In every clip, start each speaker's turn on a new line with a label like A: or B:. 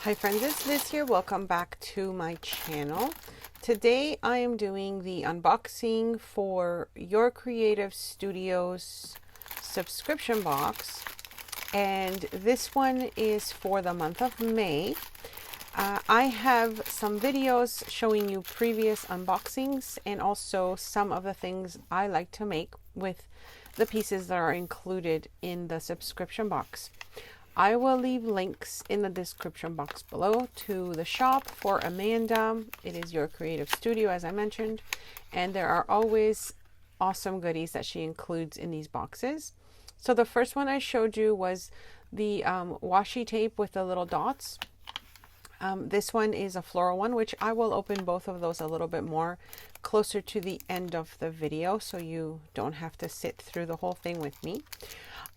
A: Hi friends, it's Liz here. Welcome back to my channel. Today I am doing the unboxing for Your Creative Studios subscription box, and this one is for the month of May. I have some videos showing you previous unboxings and also some of the things I like to make with the pieces that are included in the subscription box. I will leave links in the description box below to the shop for Amanda. It is Your Creative Studio, as I mentioned, and there are always awesome goodies that she includes in these boxes. So the first one I showed you was the washi tape with the little dots. This one is a floral one, which I will open both of those a little bit more closer to the end of the video, so you don't have to sit through the whole thing with me.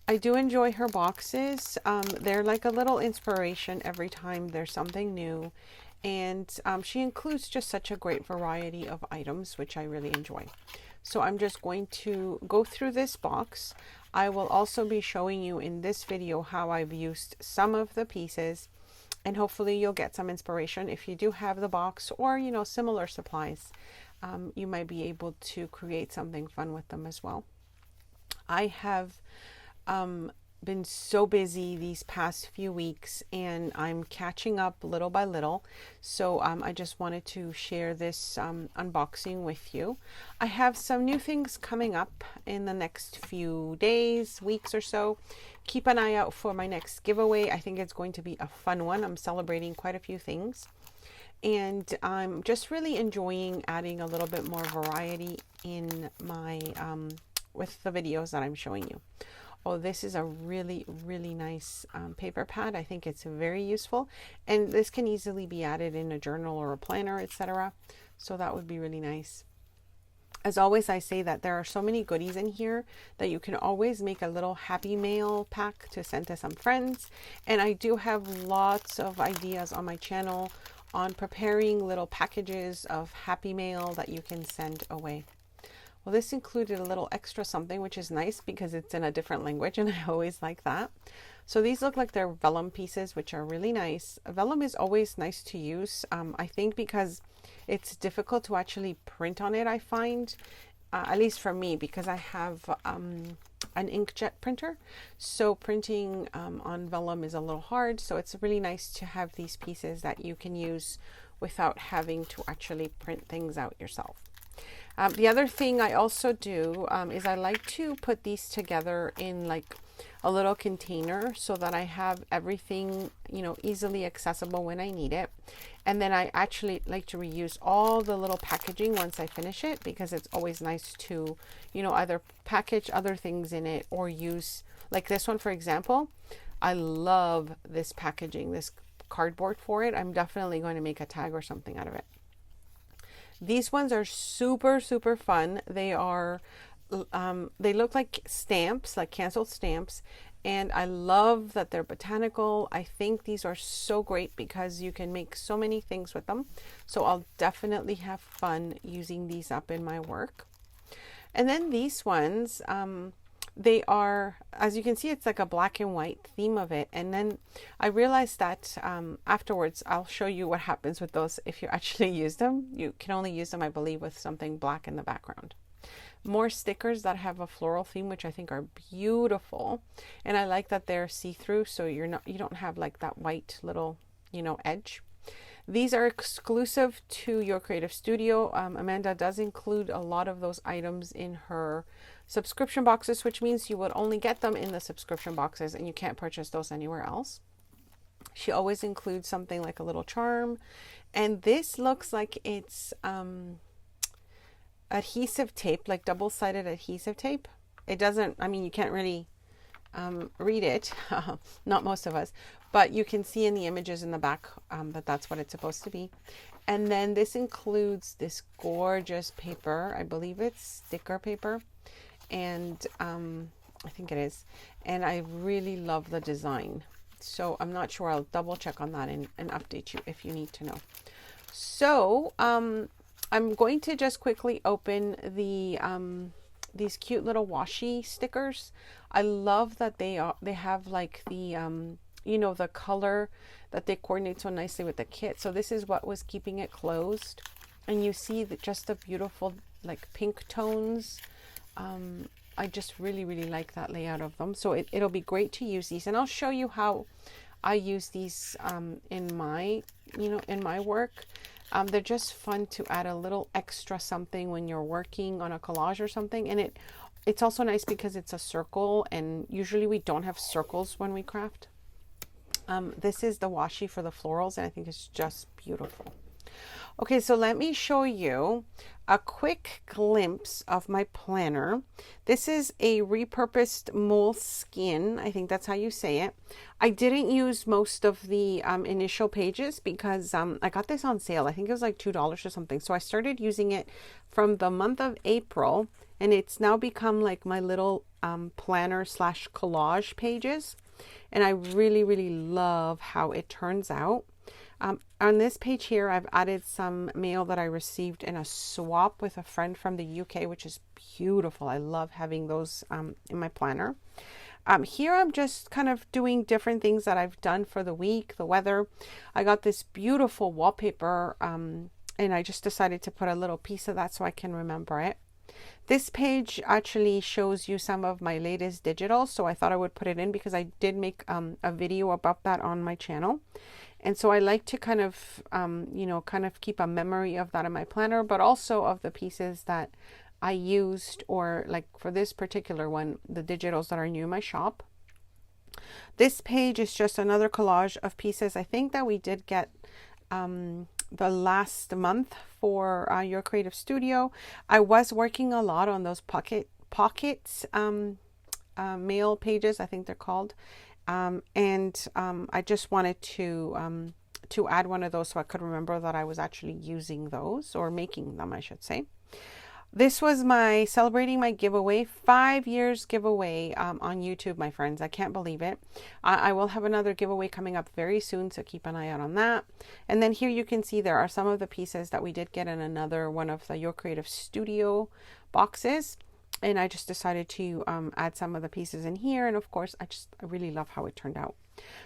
A: I do enjoy her boxes. They're like a little inspiration every time there's something new, and she includes just such a great variety of items, which I really enjoy. So I'm just going to go through this box. I will also be showing you in this video how I've used some of the pieces, and hopefully you'll get some inspiration. If you do have the box or similar supplies, you might be able to create something fun with them as well. I have been so busy these past few weeks, and I'm catching up little by little. So I just wanted to share this unboxing with you. I have some new things coming up in the next few days, weeks or so. Keep an eye out for my next giveaway. I think it's going to be a fun one. I'm celebrating quite a few things, and I'm just really enjoying adding a little bit more variety in my with the videos that I'm showing you. Oh, this is a really nice paper pad. I think it's very useful, and this can easily be added in a journal or a planner, etc. So that would be really nice. As always, I say that there are so many goodies in here that you can always make a little happy mail pack to send to some friends. And I do have lots of ideas on my channel on preparing little packages of happy mail that you can send away. Well, this included a little extra something, which is nice because it's in a different language, and I always like that. So these look like they're vellum pieces, which are really nice. Vellum is always nice to use, I think, because it's difficult to actually print on it, I find, at least for me, because I have an inkjet printer. So printing on vellum is a little hard, so it's really nice to have these pieces that you can use without having to actually print things out yourself. The other thing I also do is I like to put these together in like a little container so that I have everything, easily accessible when I need it. And then I actually like to reuse all the little packaging once I finish it, because it's always nice to, either package other things in it or use, like this one, for example. I love this packaging, this cardboard for it. I'm definitely going to make a tag or something out of it. These ones are super fun. They are, they look like stamps, like canceled stamps, and I love that they're botanical. I think these are so great because you can make so many things with them. So I'll definitely have fun using these up in my work. And then these ones, they are, as you can see, it's like a black and white theme of it. And then I realized that afterwards, I'll show you what happens with those if you actually use them. You can only use them, I believe, with something black in the background. More stickers that have a floral theme, which I think are beautiful. And I like that they're see-through, so you don't have like that white little, edge. These are exclusive to Your Creative Studio. Amanda does include a lot of those items in her subscription boxes, which means you would only get them in the subscription boxes and you can't purchase those anywhere else. She always includes something like a little charm, and this looks like it's adhesive tape, like double-sided adhesive tape. It doesn't, you can't really read it, not most of us, but you can see in the images in the back that that's what it's supposed to be. And then this includes this gorgeous paper. I believe it's sticker paper, and I think it is, and I really love the design. So I'm not sure. I'll double check on that and update you if you need to know. So I'm going to just quickly open the these cute little washi stickers. I love that they have like the you know, the color that they coordinate so nicely with the kit. So this is what was keeping it closed. And you see that just the beautiful like pink tones. I just really like that layout of them. So it'll be great to use these, and I'll show you how I use these in my, you know, in my work. They're just fun to add a little extra something when you're working on a collage or something. And it's also nice because it's a circle, and usually we don't have circles when we craft. This is the washi for the florals, and I think it's just beautiful. Okay, so let me show you a quick glimpse of my planner. This is a repurposed moleskin. I think that's how you say it. I didn't use most of the initial pages because I got this on sale. I think it was like $2 or something. So I started using it from the month of April, and it's now become like my little planner / collage pages. And I really love how it turns out. On this page here, I've added some mail that I received in a swap with a friend from the UK, which is beautiful. I love having those in my planner. Here I'm just kind of doing different things that I've done for the week, the weather. I got this beautiful wallpaper, and I just decided to put a little piece of that so I can remember it. This page actually shows you some of my latest digital, so I thought I would put it in because I did make a video about that on my channel. And so I like to kind of, you know, kind of keep a memory of that in my planner, but also of the pieces that I used, or like for this particular one, the digitals that are new in my shop. This page is just another collage of pieces I think that we did get the last month for Your Creative Studio. I was working a lot on those pockets mail pages, I think they're called. I just wanted to add one of those so I could remember that I was actually using those, or making them, I should say. This was my celebrating my giveaway, 5 years giveaway on YouTube, my friends. I can't believe it. I will have another giveaway coming up very soon, so keep an eye out on that. And then here you can see there are some of the pieces that we did get in another one of the Your Creative Studio boxes. And I just decided to add some of the pieces in here. And of course, I really love how it turned out.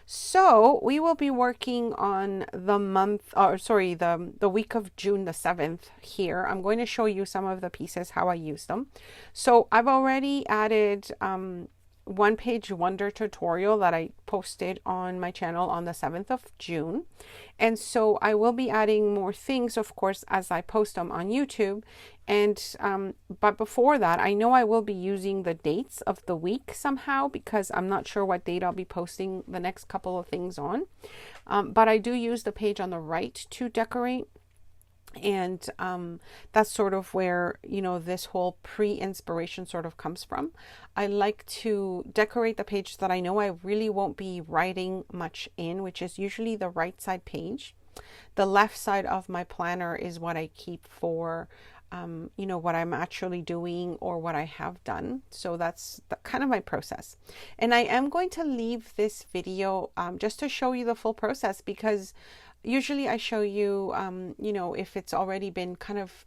A: So we will be working on the week of June the 7th here. I'm going to show you some of the pieces, how I use them. So I've already added one page wonder tutorial that I posted on my channel on the 7th of June. And so I will be adding more things, of course, as I post them on YouTube. And but before that, I know I will be using the dates of the week somehow, because I'm not sure what date I'll be posting the next couple of things on. But I do use the page on the right to decorate. And that's sort of where, you know, this whole pre-inspiration sort of comes from. I like to decorate the page that I know I really won't be writing much in, which is usually the right side page. The left side of my planner is what I keep for you know, what I'm actually doing or what I have done. So that's kind of my process. And I am going to leave this video just to show you the full process, because usually I show you, you know, if it's already been kind of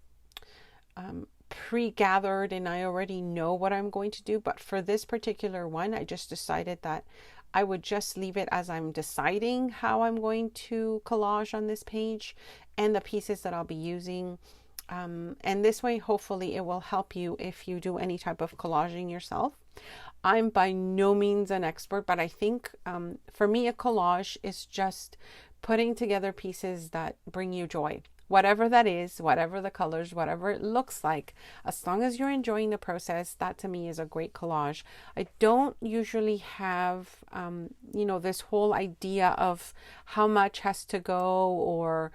A: pre-gathered and I already know what I'm going to do. But for this particular one, I just decided that I would just leave it as I'm deciding how I'm going to collage on this page and the pieces that I'll be using. And this way, hopefully it will help you if you do any type of collaging yourself. I'm by no means an expert, but I think for me, a collage is just putting together pieces that bring you joy. Whatever that is, whatever the colors, whatever it looks like, as long as you're enjoying the process, that to me is a great collage. I don't usually have, you know, this whole idea of how much has to go, or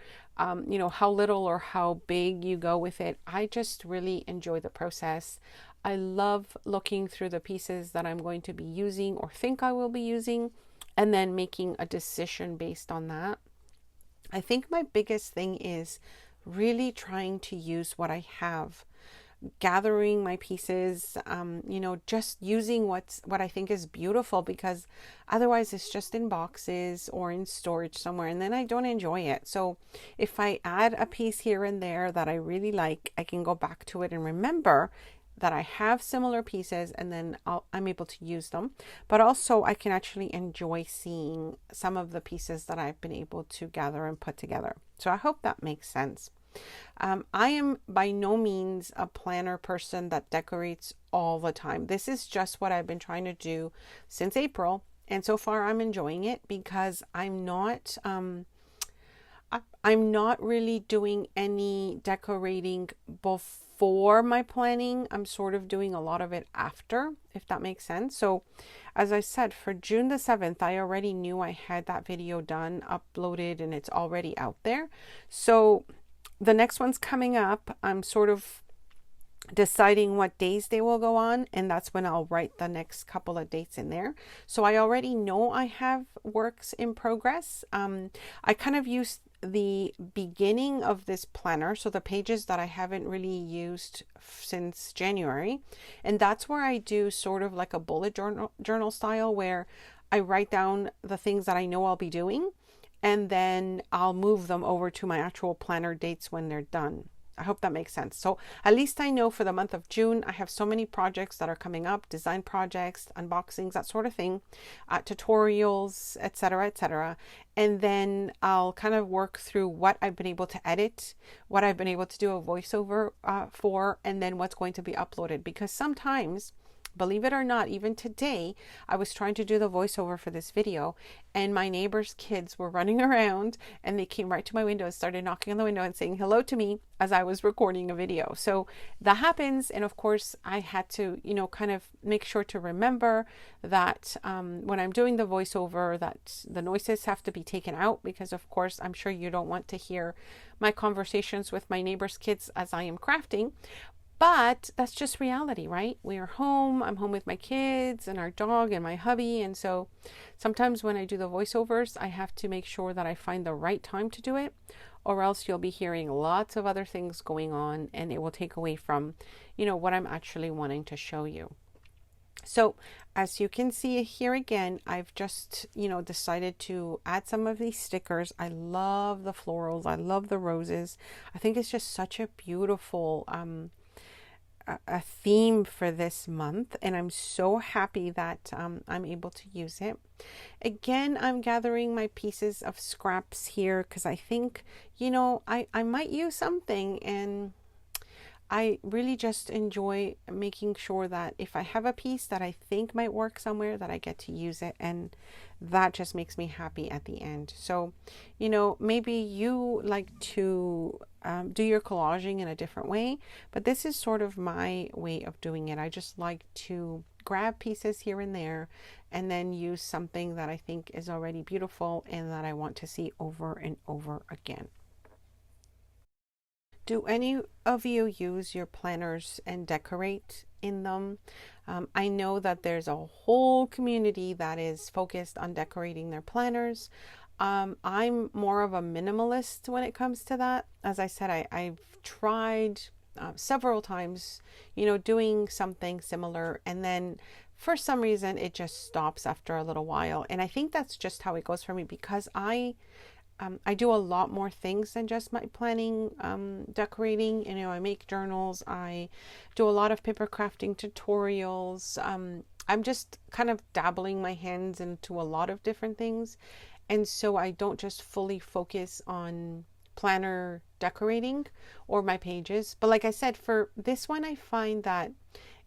A: you know, how little or how big you go with it. I just really enjoy the process. I love looking through the pieces that I'm going to be using or think I will be using, and then making a decision based on that. I think my biggest thing is really trying to use what I have, gathering my pieces, you know, just using what I think is beautiful, because otherwise it's just in boxes or in storage somewhere, and then I don't enjoy it. So if I add a piece here and there that I really like, I can go back to it and remember that I have similar pieces, and then I'm able to use them, but also I can actually enjoy seeing some of the pieces that I've been able to gather and put together. So I hope that makes sense. I am by no means a planner person that decorates all the time. This is just what I've been trying to do since April, and so far I'm enjoying it because I'm not really doing any decorating before my planning. I'm sort of doing a lot of it after, if that makes sense. So as I said, for June the 7th, I already knew I had that video done, uploaded, and it's already out there. So the next one's coming up. I'm sort of deciding what days they will go on, and that's when I'll write the next couple of dates in there. So I already know I have works in progress. I kind of used the beginning of this planner, so the pages that I haven't really used since January, and that's where I do sort of like a bullet journal style, where I write down the things that I know I'll be doing, and then I'll move them over to my actual planner dates when they're done. I hope that makes sense. So at least I know for the month of June, I have so many projects that are coming up, design projects, unboxings, that sort of thing, tutorials, etc., etc. And then I'll kind of work through what I've been able to edit, what I've been able to do a voiceover for, and then what's going to be uploaded. Because sometimes, believe it or not, even today, I was trying to do the voiceover for this video, and my neighbor's kids were running around, and they came right to my window and started knocking on the window and saying hello to me as I was recording a video. So that happens. And of course, I had to, kind of make sure to remember that when I'm doing the voiceover, that the noises have to be taken out, because of course, I'm sure you don't want to hear my conversations with my neighbor's kids as I am crafting. But that's just reality, right? We are home. I'm home with my kids and our dog and my hubby. And so sometimes when I do the voiceovers, I have to make sure that I find the right time to do it, or else you'll be hearing lots of other things going on, and it will take away from, what I'm actually wanting to show you. So as you can see here again, I've just, decided to add some of these stickers. I love the florals. I love the roses. I think it's just such a beautiful, a theme for this month, and I'm so happy that I'm able to use it. Again, I'm gathering my pieces of scraps here because I think, I might use something, and I really just enjoy making sure that if I have a piece that I think might work somewhere, that I get to use it, and that just makes me happy at the end. So, maybe you like to do your collaging in a different way, but this is sort of my way of doing it. I just like to grab pieces here and there and then use something that I think is already beautiful and that I want to see over and over again. Do any of you use your planners and decorate in them? I know that there's a whole community that is focused on decorating their planners. I'm more of a minimalist when it comes to that. As I said, I've tried several times, doing something similar, and then for some reason it just stops after a little while. And I think that's just how it goes for me, because I do a lot more things than just my planning, decorating. I make journals. I do a lot of paper crafting tutorials. I'm just kind of dabbling my hands into a lot of different things. And so I don't just fully focus on planner decorating or my pages. But like I said, for this one, I find that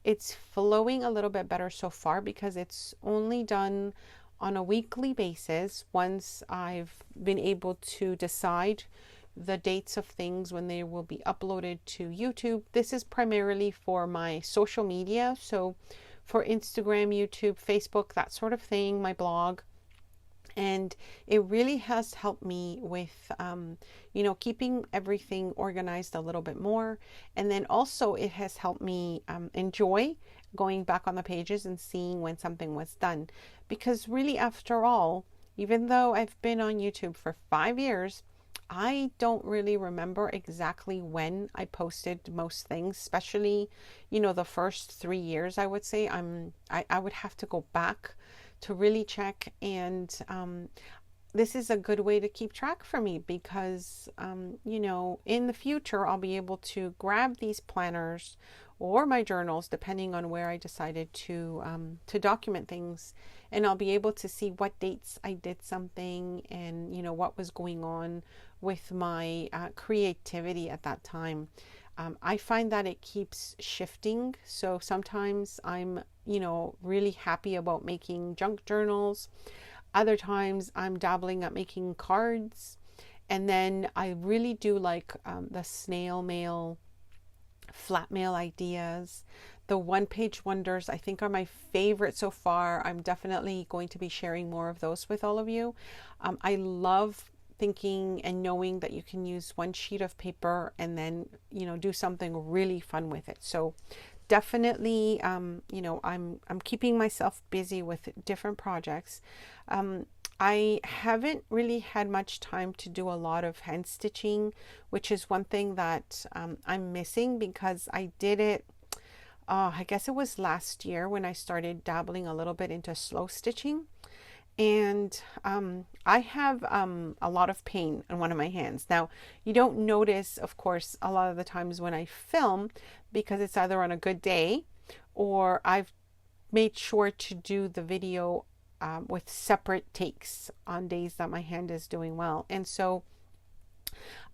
A: it's flowing a little bit better so far, because it's only done on a weekly basis. Once I've been able to decide the dates of things when they will be uploaded to YouTube. This is primarily for my social media, so for Instagram, YouTube, Facebook, that sort of thing, my blog. And it really has helped me with, keeping everything organized a little bit more. And then also it has helped me enjoy going back on the pages and seeing when something was done. Because really, after all, even though I've been on YouTube for 5 years, I don't really remember exactly when I posted most things, especially, the first 3 years, I would say. I would have to go back to really check, and this is a good way to keep track for me, because in the future I'll be able to grab these planners or my journals, depending on where I decided to document things. And I'll be able to see what dates I did something and, you know, what was going on with my creativity at that time. I find that it keeps shifting. So sometimes I'm, you know, really happy about making junk journals. Other times I'm dabbling at making cards. And then I really do like the snail mail, flat mail ideas. The one-page wonders, I think, are my favorite so far. I'm definitely going to be sharing more of those with all of you. I love thinking and knowing that you can use one sheet of paper and then, you know, do something really fun with it. So definitely, you know, I'm keeping myself busy with different projects. I haven't really had much time to do a lot of hand stitching, which is one thing that I'm missing, because I did it, I guess it was last year when I started dabbling a little bit into slow stitching. And I have a lot of pain on one of my hands. Now, you don't notice, of course, a lot of the times when I film, because it's either on a good day or I've made sure to do the video with separate takes on days that my hand is doing well. And so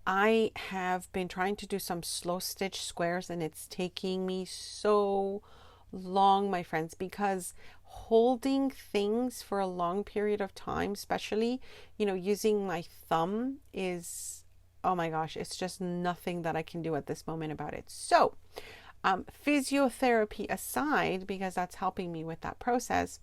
A: I have been trying to do some slow stitch squares, and it's taking me so long, my friends, because holding things for a long period of time, especially, you know, using my thumb is, oh my gosh, it's just nothing that I can do at this moment about it. So physiotherapy aside, because that's helping me with that process,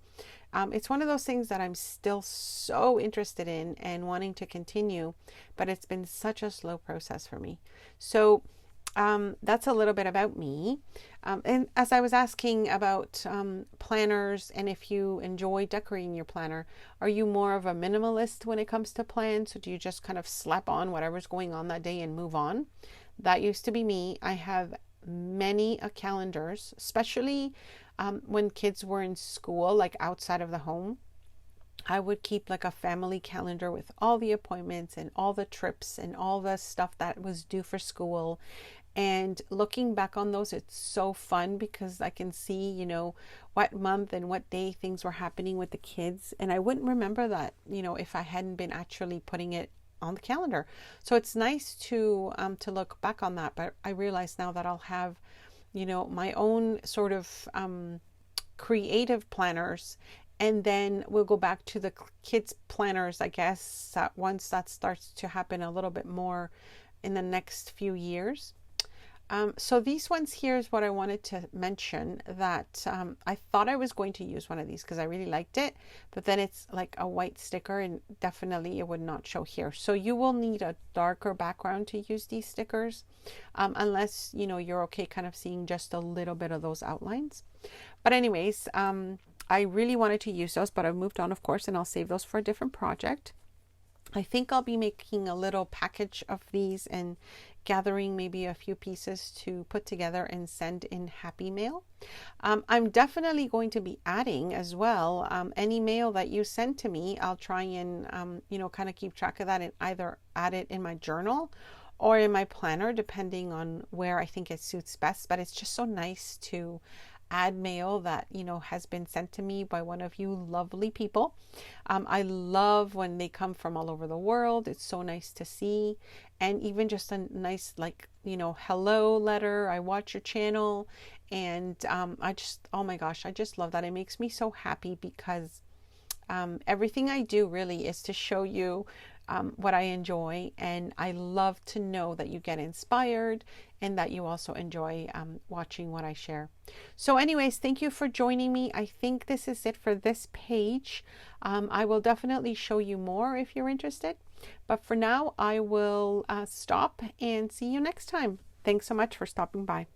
A: it's one of those things that I'm still so interested in and wanting to continue, but it's been such a slow process for me. So that's a little bit about me. And as I was asking about planners, and if you enjoy decorating your planner, are you more of a minimalist when it comes to plans? So do you just kind of slap on whatever's going on that day and move on? That used to be me. I have many calendars, especially when kids were in school, like outside of the home. I would keep like a family calendar with all the appointments and all the trips and all the stuff that was due for school. And looking back on those, it's so fun because I can see, you know, what month and what day things were happening with the kids. And I wouldn't remember that, you know, if I hadn't been actually putting it on the calendar. So it's nice to look back on that. But I realize now that I'll have, you know, my own sort of creative planners. And then we'll go back to the kids' planners, I guess, once that starts to happen a little bit more in the next few years. So these ones here is what I wanted to mention, that I thought I was going to use one of these because I really liked it, but then it's like a white sticker and definitely it would not show here. So you will need a darker background to use these stickers, unless, you know, you're okay kind of seeing just a little bit of those outlines. But anyways, I really wanted to use those, but I've moved on, of course, and I'll save those for a different project. I think I'll be making a little package of these and gathering maybe a few pieces to put together and send in Happy Mail. I'm definitely going to be adding as well any mail that you send to me. I'll try and you know, kind of keep track of that and either add it in my journal or in my planner, depending on where I think it suits best. But it's just so nice to add mail that, you know, has been sent to me by one of you lovely people. I love when they come from all over the world. It's so nice to see. And even just a nice, like, you know, hello letter. I watch your channel, and I just, oh my gosh, I just love that. It makes me so happy because everything I do really is to show you what I enjoy, and I love to know that you get inspired and that you also enjoy watching what I share. So anyways, thank you for joining me. I think this is it for this page. I will definitely show you more if you're interested, but for now I will stop and see you next time. Thanks so much for stopping by.